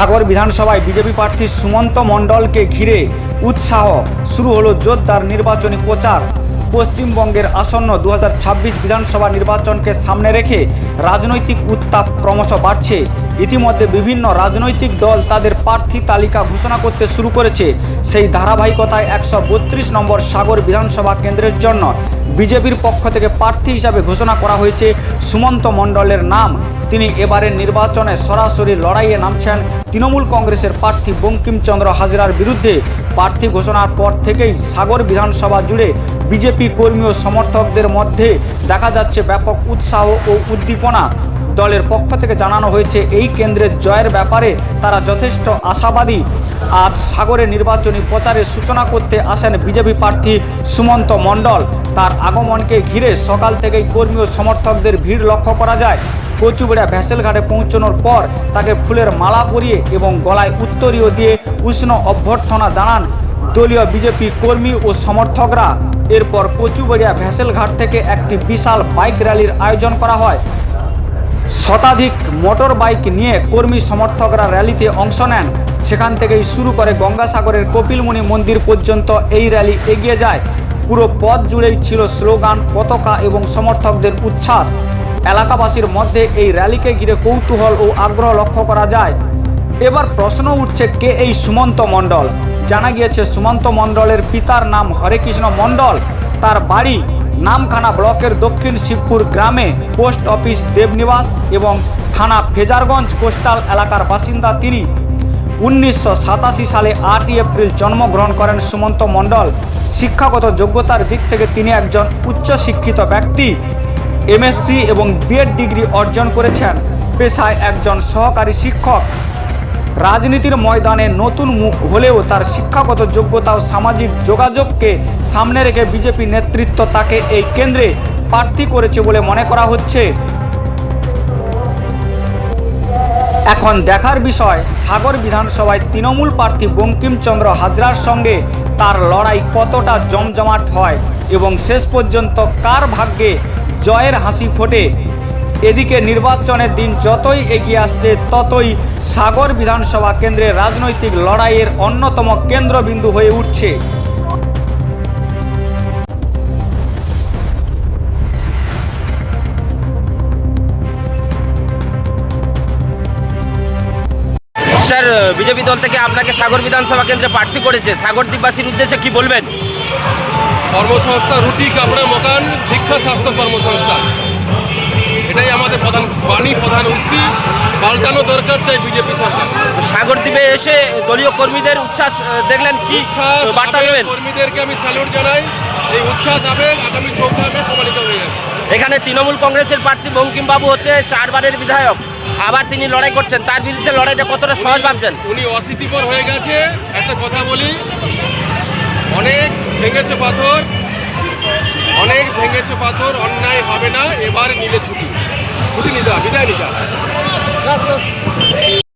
সাগর বিধানসভায় বিজেপি প্রার্থী সুমন্ত মণ্ডলকে ঘিরে উৎসাহ শুরু হলো জোরদার নির্বাচনী প্রচার। পশ্চিমবঙ্গের আসন্ন 2026 বিধানসভা নির্বাচনকে সামনে রেখে রাজনৈতিক উত্তাপ ক্রমশ বাড়ছে। ইতিমধ্যে বিভিন্ন রাজনৈতিক দল তাদের প্রার্থী তালিকা ঘোষণা করতে শুরু করেছে। সেই ধারাবাহিকতায় 132 নম্বর সাগর বিধানসভা কেন্দ্রের জন্য বিজেপির পক্ষ থেকে প্রার্থী হিসাবে ঘোষণা করা হয়েছে সুমন্ত মণ্ডলের নাম। তিনি এবারের নির্বাচনে সরাসরি লড়াইয়ে নামছেন তৃণমূল কংগ্রেসের প্রার্থী বঙ্কিমচন্দ্র হাজরার বিরুদ্ধে। প্রার্থী ঘোষণার পর থেকেই সাগর বিধানসভা জুড়ে বিজেপি কর্মী ও সমর্থকদের মধ্যে দেখা যাচ্ছে ব্যাপক উৎসাহ ও উদ্দীপনা। দলের পক্ষ থেকে জানানো হয়েছে এই কেন্দ্রের জয়ের ব্যাপারে তারা যথেষ্ট আশাবাদী। আজ সাগরে নির্বাচনী প্রচারের সূচনা করতে আসেন বিজেপি প্রার্থী সুমন্ত মণ্ডল। তার আগমনকে ঘিরে সকাল থেকেই কর্মী ও সমর্থকদের ভিড় লক্ষ্য করা যায়। কচুবেড়া ভ্যাসেলঘাটে পৌঁছানোর পর তাকে ফুলের মালা পরিয়ে এবং গলায় উত্তরীয় দিয়ে উষ্ণ অভ্যর্থনা জানান দলীয় বিজেপি কর্মী ও সমর্থকরা। এরপর কচুবেড়িয়া ভ্যাসেলঘাট থেকে একটি বিশাল বাইক র্যালির আয়োজন করা হয়। শতাধিক মোটর বাইক নিয়ে কর্মী সমর্থকরা র্যালিতে অংশ নেন। সেখান থেকেই শুরু করে গঙ্গাসাগরের কপিলমুনি মন্দির পর্যন্ত এই র্যালি এগিয়ে যায়। পুরো পথ জুড়েই ছিল স্লোগান, পতাকা এবং সমর্থকদের উচ্ছ্বাস। এলাকাবাসীর মধ্যে এই র্যালিকে ঘিরে কৌতূহল ও আগ্রহ লক্ষ্য করা যায়। এবার প্রশ্ন উঠছে, কে এই সুমন্ত মণ্ডল? জানা গিয়েছে সুমন্ত মণ্ডলের পিতার নাম হরেকৃষ্ণ মণ্ডল। তার বাড়ি নামখানা ব্লকের দক্ষিণ শিবপুর গ্রামে, পোস্ট অফিস দেবনিবাস এবং থানা ফেজারগঞ্জ কোস্টাল এলাকার বাসিন্দা তিনি। 1987 সালে 8 এপ্রিল জন্মগ্রহণ করেন সুমন্ত মণ্ডল। শিক্ষাগত যোগ্যতার দিক থেকে তিনি একজন উচ্চশিক্ষিত ব্যক্তি। এমএসসি এবং বিএড ডিগ্রি অর্জন করেছেন। পেশায় একজন সহকারী শিক্ষক। রাজনীতির ময়দানে নতুন মুখ হলেও তার শিক্ষাগত যোগ্যতা ও সামাজিক যোগাযোগকে সামনে রেখে বিজেপি নেতৃত্ব তাকে এই কেন্দ্রে প্রার্থী করেছে বলে মনে করা হচ্ছে। এখন দেখার বিষয়, সাগর বিধানসভায় তৃণমূল প্রার্থী বঙ্কিমচন্দ্র হাজরার সঙ্গে তার লড়াই কতটা জমজমাট হয় এবং শেষ পর্যন্ত কার ভাগ্যে জয়ের হাসি ফোটে। এদিকে নির্বাচনের দিন যতই এগিয়ে আসছে ততই সাগর বিধানসভা কেন্দ্রের রাজনৈতিক লড়াইয়ের অন্যতম কেন্দ্রবিন্দু হয়ে উঠছে। স্যার, বিজেপি দল থেকে আপনাকে সাগর বিধানসভা কেন্দ্রে প্রার্থী করেছে, সাগর দ্বীপবাসীর উদ্দেশ্যে কি বলবেন? কর্মসংস্থান, রুটি কাপড়া মকান, শিক্ষা, স্বাস্থ্য, কর্মসংস্থান, এটাই আমাদের প্রধান বাণী, প্রধান উক্তি। পাল্টানো দরকার চাই বিজেপি সরকার। সাগর দ্বীপে এসে দলীয় কর্মীদের উচ্ছ্বাস দেখলেন, কি বার্তা দেবেন? কর্মীদেরকে আমি স্যালুট জানাই। এই উচ্ছ্বাস আবেগ আগামী 4 প্রমাণিত হয়ে যাবে। এখানে তৃণমূল কংগ্রেসের প্রার্থী বঙ্কিমবাবু হচ্ছে 4 বারের বিধায়ক, আবার তিনি লড়াই করছেন। তার বিরুদ্ধে লড়াইটা কতটা সহজ ভাবছেন? উনি অশীতিপর হয়ে গেছে। একটা কথা বলি, অনেক ভেঙেছে পাথর, অন্যায় হবে না। এবার নিলে ছুটি নিতে, বিদায় নিতে।